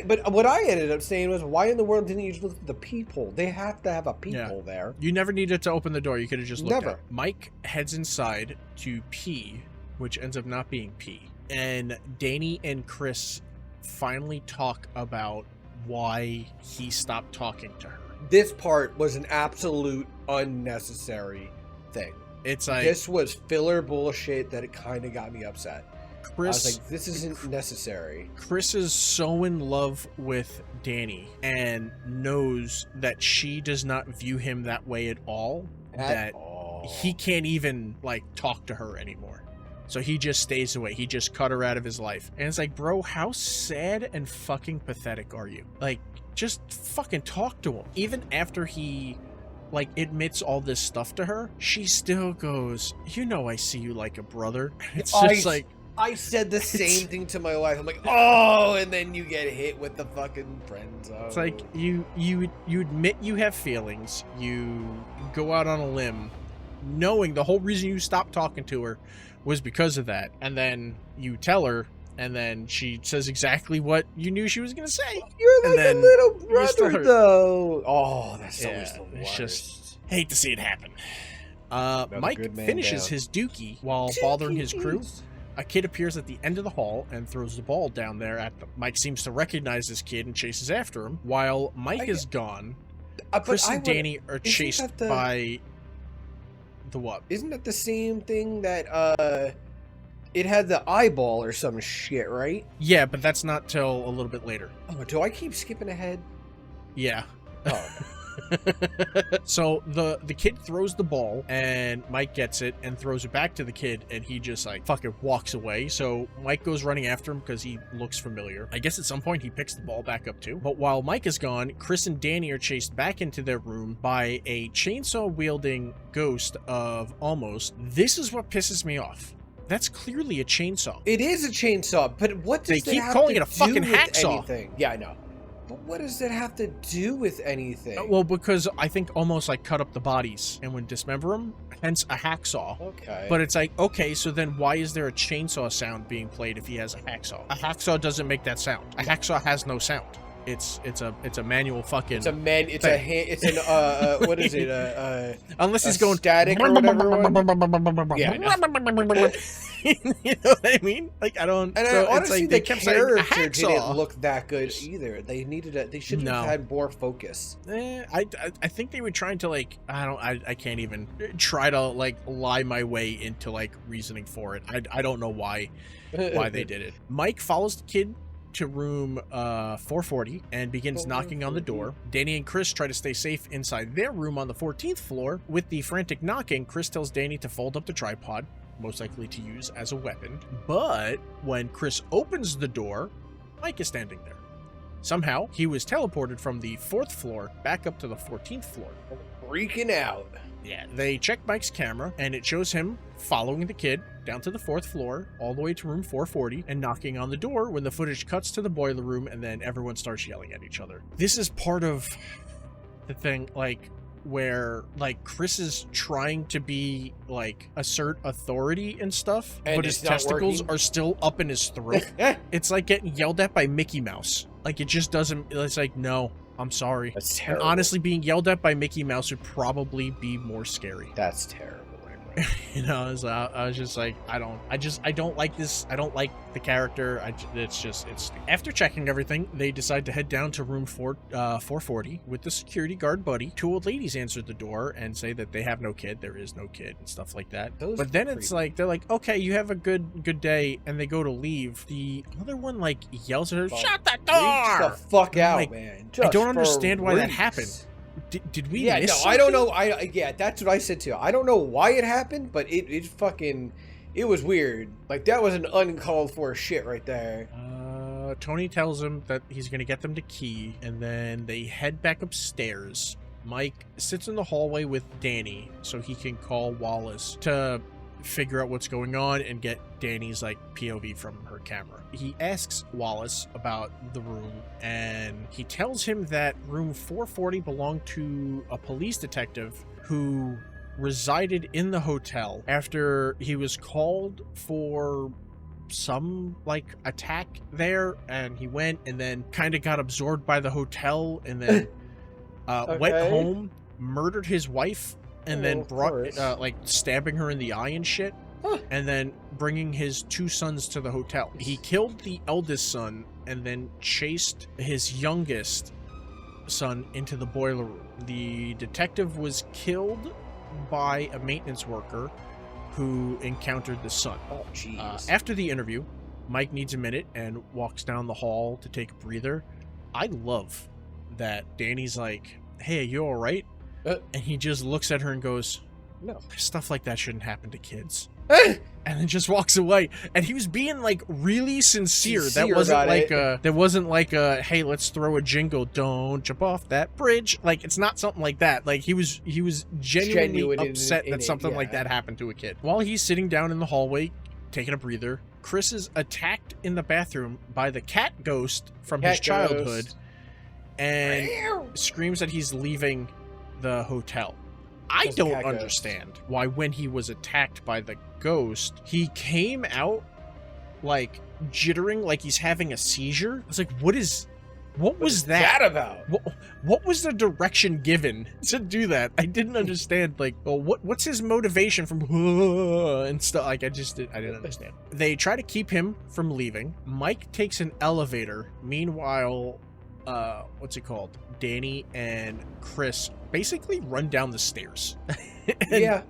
But what I ended up saying was, why in the world didn't you just look at the peephole? They have to have a peephole there. You never needed to open the door. You could have just looked Never. out. Mike heads inside to pee, which ends up not being pee. And Danny and Chris finally talk about why he stopped talking to her. This part was an absolute unnecessary thing. It's like This was filler bullshit that it kind of got me upset. I was Chris. like, this isn't necessary. Chris is so in love with Danny and knows that she does not view him that way at all. That he can't even like talk to her anymore. So he just stays away. He just cut her out of his life. And it's like, bro, how sad and fucking pathetic are you? Like, just fucking talk to him. Even after he like admits all this stuff to her, she still goes, you know, I see you like a brother. It's just like, I said the same thing to my wife. I'm like, oh, and then you get hit with the fucking friend zone. it's like you admit you have feelings. You go out on a limb knowing the whole reason you stopped talking to her was because of that. And then you tell her, and then she says exactly what you knew she was going to say. You're and like a then little you're still brother, hurt. though. Oh, that's always the It's worst. just hate to see it happen. Mike good man finishes down. his dookie while bothering his crew. A kid appears at the end of the hall and throws the ball down there at them. Mike seems to recognize this kid and chases after him. While Mike is gone, Chris and Danny are chased by the what? Isn't that the same thing that it had the eyeball or some shit, right? Yeah, but that's not till a little bit later. Oh, do I keep skipping ahead? Yeah. Oh. So the kid throws the ball and Mike gets it and throws it back to the kid, and he just like fucking walks away. So Mike goes running after him because he looks familiar. I guess at some point he picks the ball back up too. But while Mike is gone, Chris and Danny are chased back into their room by a chainsaw wielding ghost of Almost. This is what pisses me off. That's clearly a chainsaw. It is a chainsaw, but what does They keep have calling to it a fucking do with hacksaw. anything? Yeah, I know. But what does that have to do with anything? Well, because I think Almost like cut up the bodies and would dismember them, hence a hacksaw. Okay. But it's like, okay, so then why is there a chainsaw sound being played if he has a hacksaw? A hacksaw doesn't make that sound. A hacksaw has no sound. It's a manual fucking. It's what is it? Unless he's going static or whatever. Yeah, I know. You know what I mean? Like I don't. And so honestly, it's like they the kept saying a character hacksaw. didn't look that good either. They needed they should have had more focus. I think they were trying to like I can't even try to like lie my way into like reasoning for it. I don't know why they did it. Mike follows the kid to room 440 and begins knocking on the door. Danny and Chris try to stay safe inside their room on the 14th floor. With the frantic knocking, Chris tells Danny to fold up the tripod, most likely to use as a weapon. But when Chris opens the door, Mike is standing there. Somehow, he was teleported from the 4th floor back up to the 14th floor. Freaking out. Yeah, they check Mike's camera, and it shows him following the kid down to the 4th floor, all the way to room 440, and knocking on the door when the footage cuts to the boiler room, and then everyone starts yelling at each other. This is part of the thing, like, where, like, Chris is trying to be, like, assert authority and stuff, And but his it's not testicles working. are still up in his throat. It's like getting yelled at by Mickey Mouse. Like, it just doesn't, it's like, no, I'm sorry. That's And terrible. honestly, being yelled at by Mickey Mouse would probably be more scary. That's terrible. You know, I was just like, I don't like this. I don't like the character. It's after checking everything, they decide to head down to room 440 with the security guard buddy. 2 old ladies answer the door and say that they have no kid. There is no kid and stuff like that. But then it's like, they're like, okay, you have a good day. And they go to leave. The other one like yells at her, shut the door! Reach the fuck out, like, man. I don't Just understand why that reach. happened. Did we Yeah, miss no, I don't something? know. Yeah, that's what I said too. I don't know why it happened, but it fucking, it was weird. Like, that was an uncalled for shit right there. Tony tells him that he's going to get them to key, and then they head back upstairs. Mike sits in the hallway with Danny so he can call Wallace to figure out what's going on and get Danny's like POV from her camera. He asks Wallace about the room, and he tells him that room 440 belonged to a police detective who resided in the hotel after he was called for some like attack there, and he went and then kind of got absorbed by the hotel, and then went home, murdered his wife, and then brought like stabbing her in the eye and shit, and then bringing his 2 sons to the hotel. He killed the eldest son and then chased his youngest son into the boiler room. The detective was killed by a maintenance worker who encountered the son. Oh, jeez. After the interview, Mike needs a minute and walks down the hall to take a breather. I love that Danny's like, hey, are you all right? And he just looks at her and goes, no. Stuff like that shouldn't happen to kids. And then just walks away. And he was being like really sincere. That wasn't like a hey, let's throw a jingle, don't jump off that bridge. Like, it's not something like that. Like, he was genuinely upset that something like that happened to a kid. While he's sitting down in the hallway taking a breather, Chris is attacked in the bathroom by the cat ghost from his childhood and screams that he's leaving the hotel. I don't understand why when he was attacked by the ghost, he came out like jittering, like he's having a seizure. I was like, what was that about? What was the direction given to do that? I didn't understand. Like, well, what's his motivation from and stuff? Like, I didn't understand. They try to keep him from leaving. Mike takes an elevator. Meanwhile, what's it called? Danny and Chris basically run down the stairs. Yeah.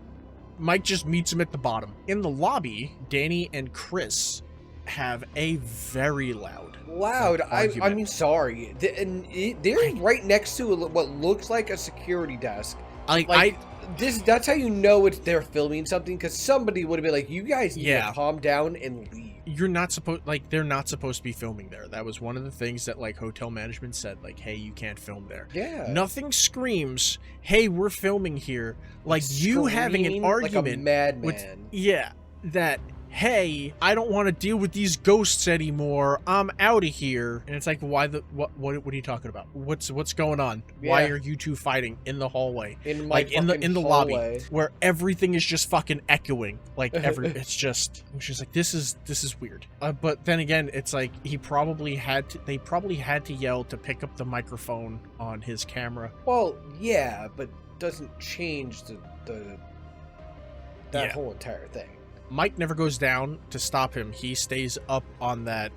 Mike just meets him at the bottom. In the lobby, Danny and Chris have a very loud I mean, sorry. They're right next to what looks like a security desk. That's how you know they're filming something, because somebody would have been like, you guys need to calm down and leave. They're not supposed to be filming there. That was one of the things that like hotel management said, like, hey, you can't film there. Yeah. Nothing screams, hey, we're filming here. Like, you having an argument like a madman. That, hey, I don't want to deal with these ghosts anymore. I'm out of here. And it's like, what are you talking about? What's going on? Yeah. Why are you two fighting in the hallway? In the lobby where everything is just fucking echoing. Like it's just like, this is weird. But then again, it's like they probably had to yell to pick up the microphone on his camera. Well, yeah, but doesn't change that whole entire thing. Mike never goes down to stop him. He stays up on that,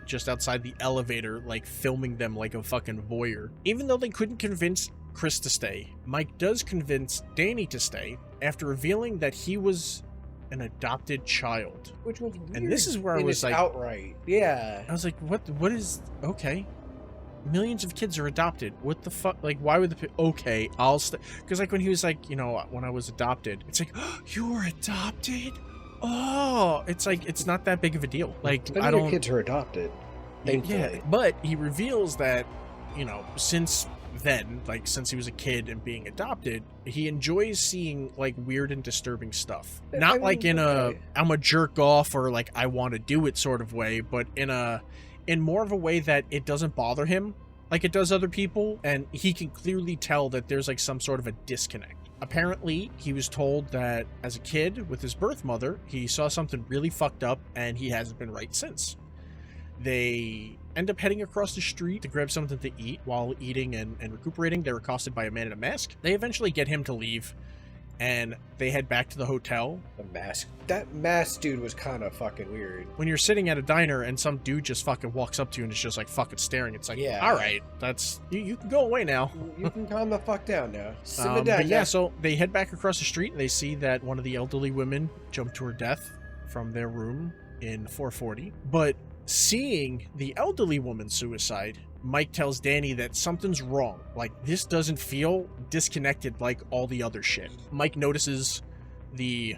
just outside the elevator, like filming them like a fucking voyeur. Even though they couldn't convince Chris to stay, Mike does convince Danny to stay after revealing that he was an adopted child. Which was weird. And this is where I was like, outright. Yeah. I was like, what is, okay. Millions of kids are adopted. What the fuck? Like, why would okay, I'll stay. Because, like, when he was like, you know, when I was adopted, it's like, oh, you were adopted? Oh, it's like, it's not that big of a deal. Like, I don't. Kids are adopted. Thankfully. Yeah, but he reveals that, you know, since then, like, since he was a kid and being adopted, he enjoys seeing, like, weird and disturbing stuff. Not like in I'm a jerk off or, like, I want to do it sort of way, but in more of a way that it doesn't bother him like it does other people, and he can clearly tell that there's like some sort of a disconnect. Apparently, he was told that as a kid with his birth mother, he saw something really fucked up and he hasn't been right since. They end up heading across the street to grab something to eat. While eating and recuperating, they're accosted by a man in a mask. They eventually get him to leave, and they head back to the hotel. That mask dude was kind of fucking weird. When you're sitting at a diner and some dude just fucking walks up to you and is just like fucking staring, it's like, yeah, all right, that's you can go away now. You can calm the fuck down now. Simmer down. But yeah, so they head back across the street and they see that one of the elderly women jumped to her death from their room in 440. But seeing the elderly woman's suicide, Mike tells Danny that something's wrong. Like, this doesn't feel disconnected like all the other shit. Mike notices the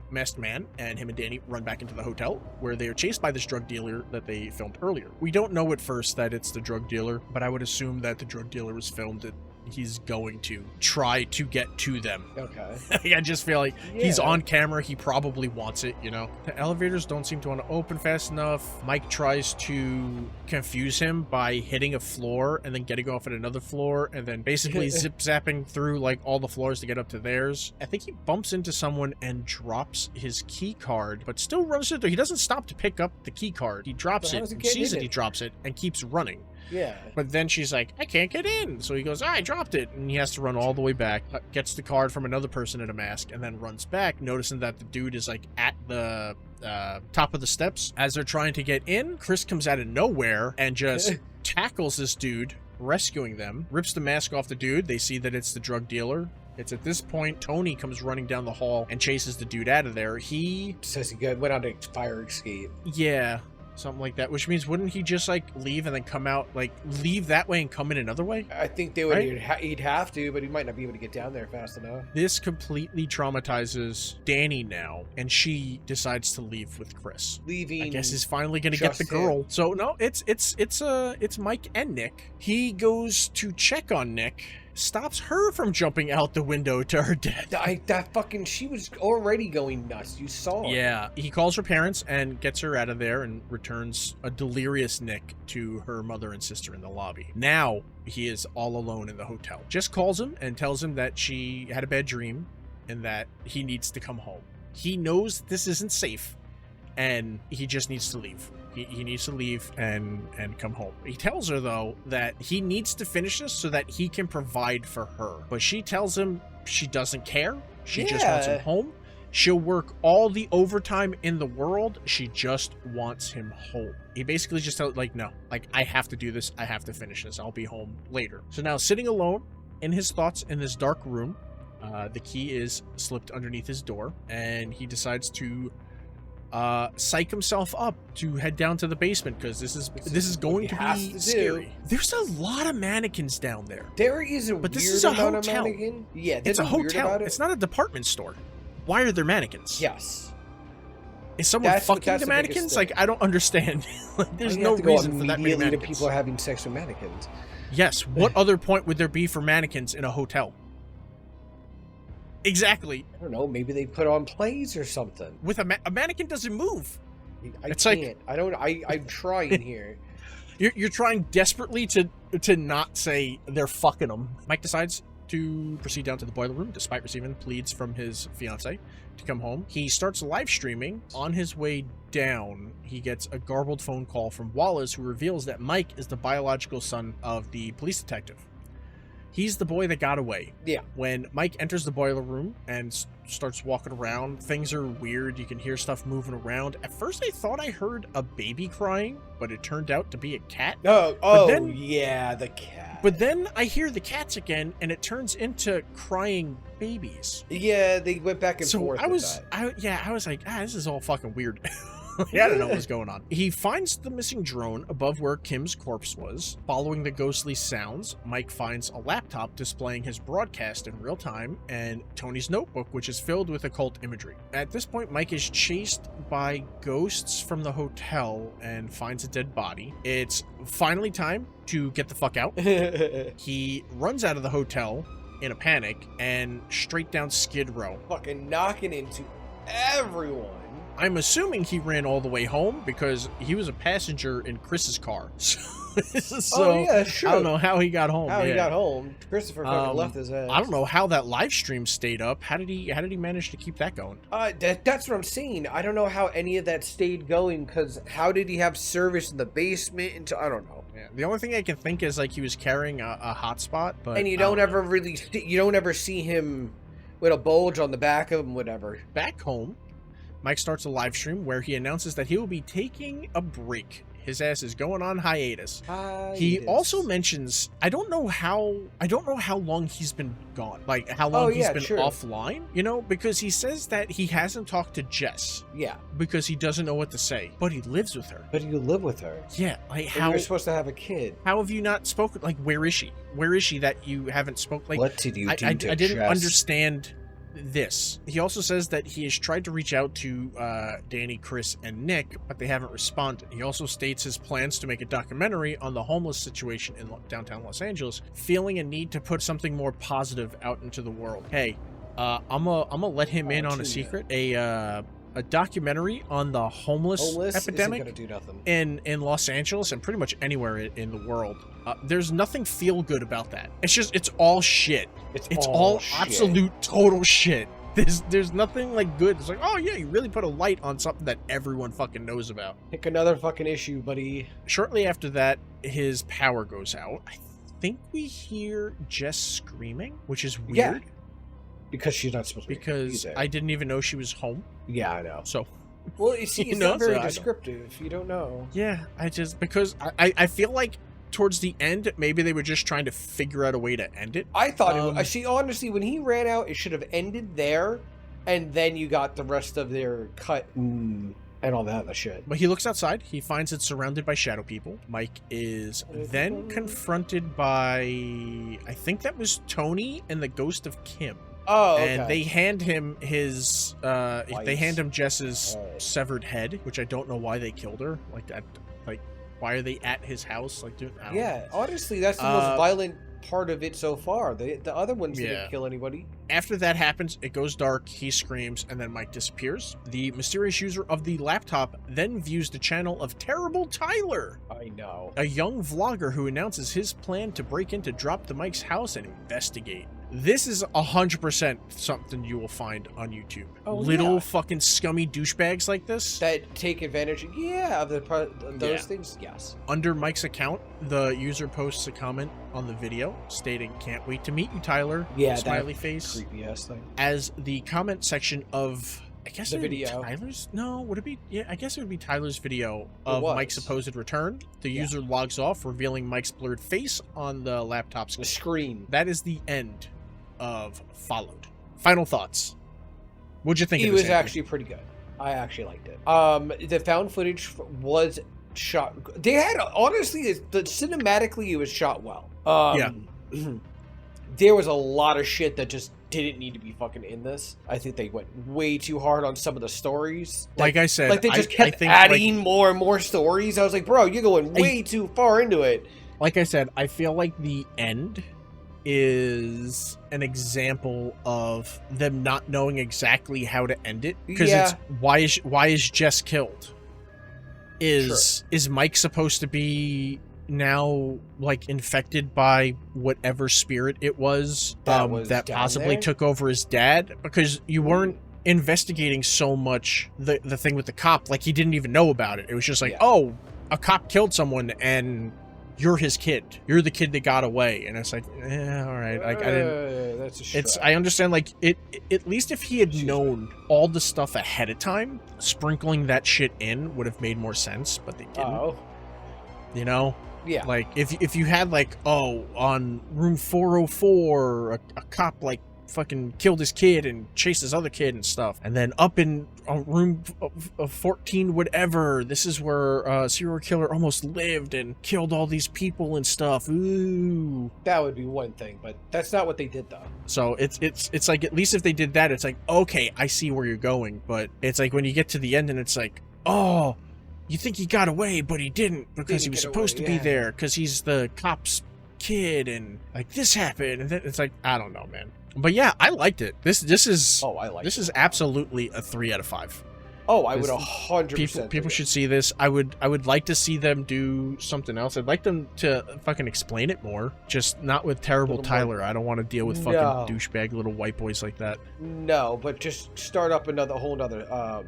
masked man, and him and Danny run back into the hotel, where they are chased by this drug dealer that they filmed earlier. We don't know at first that it's the drug dealer, but I would assume that the drug dealer was filmed he's going to try to get to them. Okay. I just feel like he's Yeah. on camera. He probably wants it, you know? The elevators don't seem to want to open fast enough. Mike tries to confuse him by hitting a floor and then getting off at another floor and then basically zip-zapping through like all the floors to get up to theirs. I think he bumps into someone and drops his key card, but still runs through there. He doesn't stop to pick up the key card. He drops But it, how's he and getting sees in it, he it? drops it, and keeps running. Yeah. But then she's like, I can't get in. So he goes, I dropped it. And he has to run all the way back, gets the card from another person in a mask, and then runs back, noticing that the dude is like at the top of the steps. As they're trying to get in, Chris comes out of nowhere and just tackles this dude, rescuing them, rips the mask off the dude. They see that it's the drug dealer. It's at this point, Tony comes running down the hall and chases the dude out of there. He Says he went on a fire escape. yeah, something like that, which means wouldn't he just like leave and then come out, like leave that way and come in another way? I think they would. Right? He'd have to, but he might not be able to get down there fast enough. This completely traumatizes Danny now, and she decides to leave with Chris. Leaving. I guess he's finally gonna get the just girl. him. So no, it's Mike and Nick. He goes to check on Nick, stops her from jumping out the window to her death. She was already going nuts. You saw it. Yeah, he calls her parents and gets her out of there and returns a delirious Nick to her mother and sister in the lobby. Now he is all alone in the hotel. Just calls him and tells him that she had a bad dream and that he needs to come home. He knows this isn't safe and he just needs to leave. He needs to leave and come home. He tells her, though, that he needs to finish this so that he can provide for her. But she tells him she doesn't care. She just wants him home. She'll work all the overtime in the world. She just wants him home. He basically just tells, like, no, like, I have to do this. I have to finish this. I'll be home later. So now, sitting alone in his thoughts in this dark room, the key is slipped underneath his door, and he decides to psych himself up to head down to the basement because this is going to be scary. There's a lot of mannequins down there. There is a But this weird is a amount hotel. of mannequin. Yeah, It's a weird hotel. about it. It's not a department store. Why are there mannequins? Yes. Is someone That's fucking the the biggest mannequins? thing. Like, I don't understand. Like, there's You no have to go reason for that many immediately to mannequins. people having sex with mannequins. Yes. What other point would there be for mannequins in a hotel? Exactly. I don't know. Maybe they put on plays or something. With a mannequin doesn't move. I It's can't. like- I'm trying here. You're trying desperately to not say they're fucking them. Mike decides to proceed down to the boiler room despite receiving pleads from his fiance to come home. He starts live streaming. On his way down, he gets a garbled phone call from Wallace, who reveals that Mike is the biological son of the police detective. He's the boy that got away. Yeah. When Mike enters the boiler room and starts walking around, things are weird. You can hear stuff moving around. At first, I thought I heard a baby crying, but it turned out to be a cat. Oh, yeah, the cat. But then I hear the cats again, and it turns into crying babies. Yeah, they went back and So forth. I with was, that. I was like, this is all fucking weird. I don't know what's going on. He finds the missing drone above where Kim's corpse was. Following the ghostly sounds, Mike finds a laptop displaying his broadcast in real time and Tony's notebook, which is filled with occult imagery. At this point, Mike is chased by ghosts from the hotel and finds a dead body. It's finally time to get the fuck out. He runs out of the hotel in a panic and straight down Skid Row. Fucking knocking into everyone. I'm assuming he ran all the way home because he was a passenger in Chris's car. So Oh, yeah, sure. I don't know how he got home. How he yeah. got home. Christopher fucking left his ass. I don't know how that live stream stayed up. How did he manage to keep that going? That's what I'm saying. I don't know how any of that stayed going, because how did he have service in the basement? I don't know. Yeah. The only thing I can think is like he was carrying a hotspot, but And you don't ever see him with a bulge on the back of him, whatever. Back home, Mike starts a live stream where he announces that he will be taking a break. His ass is going on hiatus. He also mentions, I don't know how long he's been gone. Like how long he's been offline, you know, because he says that he hasn't talked to Jess. Yeah. Because he doesn't know what to say, but he lives with her. But you live with her. Yeah, like And you're supposed to have a kid. How have you not spoken? Like, where is she? Where is she that you haven't spoken? Like, What did you do I to didn't Jess? understand this. He also says that he has tried to reach out to Danny, Chris, and Nick, but they haven't responded. He also states his plans to make a documentary on the homeless situation in downtown Los Angeles, feeling a need to put something more positive out into the world. Hey, I'm gonna let him in on a secret. A documentary on the homeless epidemic isn't gonna do nothing. in Los Angeles and pretty much anywhere in the world. There's nothing feel good about that. It's all shit. It's all shit. Absolute total shit. There's nothing like good. It's like, oh yeah, you really put a light on something that everyone fucking knows about. Pick another fucking issue, buddy. Shortly after that, his power goes out. I think we hear Jess screaming, which is weird. Yeah. Because she's not supposed to be. Because I didn't even know she was home. Yeah, I know. So, well, you see, it's not very descriptive. You don't know. Yeah, because I feel like towards the end, maybe they were just trying to figure out a way to end it. I thought it was, honestly, when he ran out, it should have ended there, and then you got the rest of their cut and all that other shit. But he looks outside. He finds it surrounded by shadow people. Mike is then confronted by, I think that was Tony and the ghost of Kim. Oh, okay. And they hand him his, they hand him Jess's severed head, which I don't know why they killed her. Like that, like, why are they at his house? Like, dude, I don't know. Honestly, that's the most violent part of it so far. The other ones didn't kill anybody. After that happens, it goes dark, he screams, and then Mike disappears. The mysterious user of the laptop then views the channel of Terrible Tyler. I know. A young vlogger who announces his plan to break into Drop the Mike's house and investigate. This is 100% something you will find on YouTube. Little fucking scummy douchebags like this that take advantage of those things. Yes. Under Mike's account, the user posts a comment on the video stating, "Can't wait to meet you, Tyler." Yeah, smiley face. Creepy ass thing. As the comment section of, I guess the video. Tyler's? No, would it be? Yeah, I guess it would be Tyler's video of Mike's supposed return. The user logs off, revealing Mike's blurred face on the laptop screen. That is the end of Followed. Final thoughts. What'd you think of it? It was actually pretty good. I actually liked it. The found footage was shot. They had, honestly, cinematically, it was shot well. There was a lot of shit that just didn't need to be fucking in this. I think they went way too hard on some of the stories. Like I said, like they just kept adding more and more stories. I was like, bro, you're going way too far into it. Like I said, I feel like the end is an example of them not knowing exactly how to end it, because it's why is Jess killed? Is Mike supposed to be now like infected by whatever spirit it was that possibly took over his dad? Because you weren't investigating so much the thing with the cop, like he didn't even know about it. It was just like, oh, a cop killed someone and you're his kid. You're the kid that got away. And it's like, all right. Like, I didn't. That's I understand. Like, at least if he had known all the stuff ahead of time, sprinkling that shit in would have made more sense. But they didn't. You know. Yeah. Like, if you had like, on room 404, a cop like fucking killed his kid and chased his other kid and stuff, and then up in room 14 whatever, this is where a serial killer almost lived and killed all these people and stuff. Ooh, that would be one thing, but that's not what they did though. So it's like, at least if they did that, it's like, okay, I see where you're going. But it's like when you get to the end and it's like, oh, you think he got away but he didn't, because he was supposed to be there because he's the cop's kid, and like this happened, and then it's like, I don't know, man. But yeah, I liked it. This is this is absolutely a 3 out of 5. Oh, I would 100%. People should see this. I would like to see them do something else. I'd like them to fucking explain it more. Just not with Terrible Tyler. I don't want to deal with fucking douchebag little white boys like that. No, but just start up a whole nother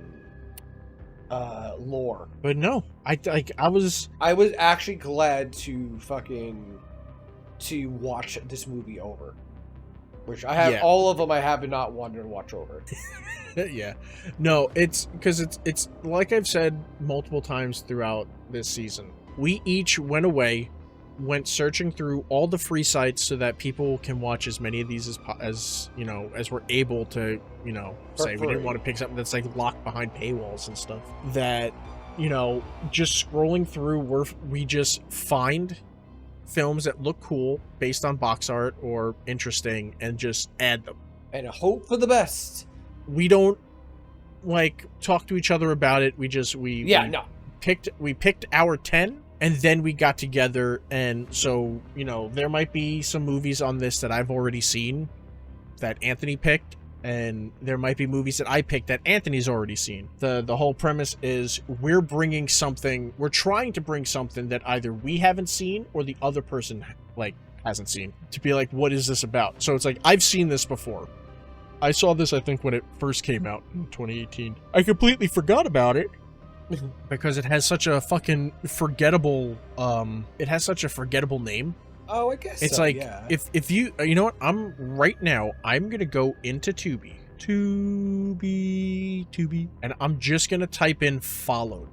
lore. But no, I was actually glad to watch this movie over. Which I have all of them. I have not wanted to watch over. Yeah, no, it's because it's like I've said multiple times throughout this season. We each went searching through all the free sites so that people can watch as many of these as you know, as we're able to, you know, say. We didn't want to pick something that's like locked behind paywalls and stuff. That, you know, just scrolling through, we just find films that look cool based on box art or interesting and just add them. And hope for the best. We don't like talk to each other about it. We picked our 10, and then we got together, and so, you know, there might be some movies on this that I've already seen that Anthony picked, and there might be movies that I picked that Anthony's already seen. The whole premise is we're trying to bring something that either we haven't seen or the other person like hasn't seen, to be like, what is this about? So it's like, I've seen this before. I saw this, I think, when it first came out in 2018. I completely forgot about it because it has such a fucking forgettable name. Oh, I guess it's so, like, yeah. if you know what, I'm gonna go into Tubi, and I'm just gonna type in Followed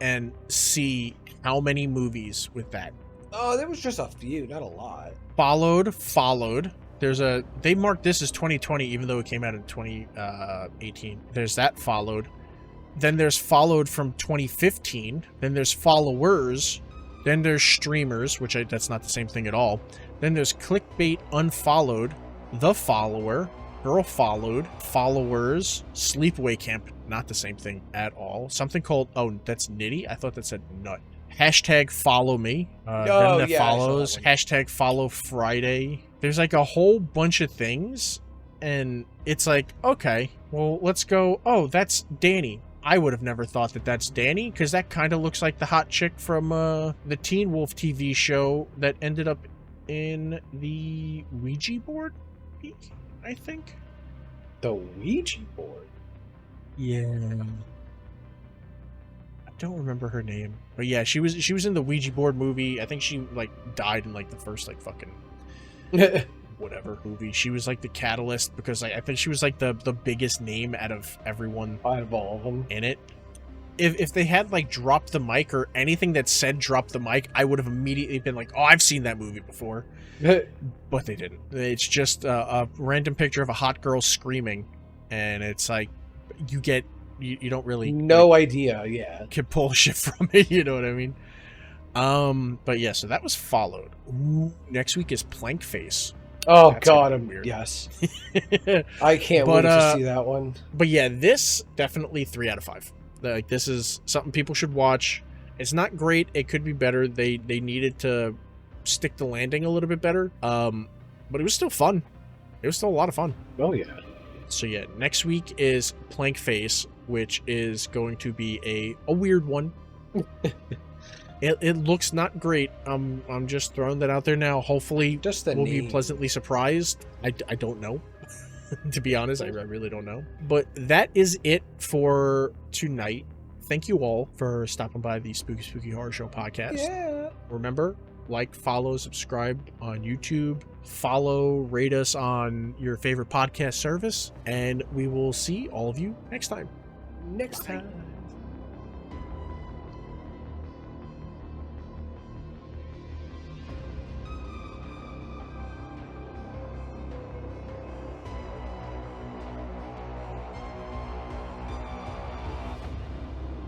and see how many movies with that. Oh, there was just a few, not a lot. Followed. They marked this as 2020, even though it came out in 2018. There's that Followed. Then there's Followed from 2015. Then there's Followers. Then there's Streamers, that's not the same thing at all. Then there's Clickbait Unfollowed, The Follower, Girl Followed, Followers, Sleepaway Camp, not the same thing at all. Something called, that's Nitty? I thought that said Nut. Hashtag Follow Me. Then that follows. Hashtag Follow Friday. There's like a whole bunch of things, and it's like, okay, well, let's go. Oh, that's Danny. I would have never thought that that's Danny, because that kind of looks like the hot chick from the Teen Wolf TV show that ended up in the Ouija board, I think. The Ouija board? Yeah. I don't remember her name. But yeah, she was in the Ouija board movie. I think she like died in like the first like fucking whatever movie. She was like the catalyst, because like I think she was like the biggest name out of everyone, out of all of them in it. If they had like dropped the mic or anything that said drop the mic, I would have immediately been like, oh, I've seen that movie before. But they didn't. It's just a random picture of a hot girl screaming, and it's like you don't really idea, yeah, can pull shit from it, you know what I mean? But yeah, so that was Followed. Ooh, next week is Plank Face. Oh, that's God, I'm weird. Yes. I can't wait to see that one. But yeah, this definitely 3 out of 5. Like, this is something people should watch. It's not great. It could be better. They needed to stick the landing a little bit better. But it was still fun. It was still a lot of fun. Oh yeah. So yeah, next week is Plank Face, which is going to be a weird one. It looks not great. I'm just throwing that out there now. Hopefully, we'll be pleasantly surprised. I don't know. To be honest, I really don't know. But that is it for tonight. Thank you all for stopping by the Spooky Spooky Horror Show podcast. Yeah. Remember, like, follow, subscribe on YouTube. Follow, rate us on your favorite podcast service. And we will see all of you next time. Next time.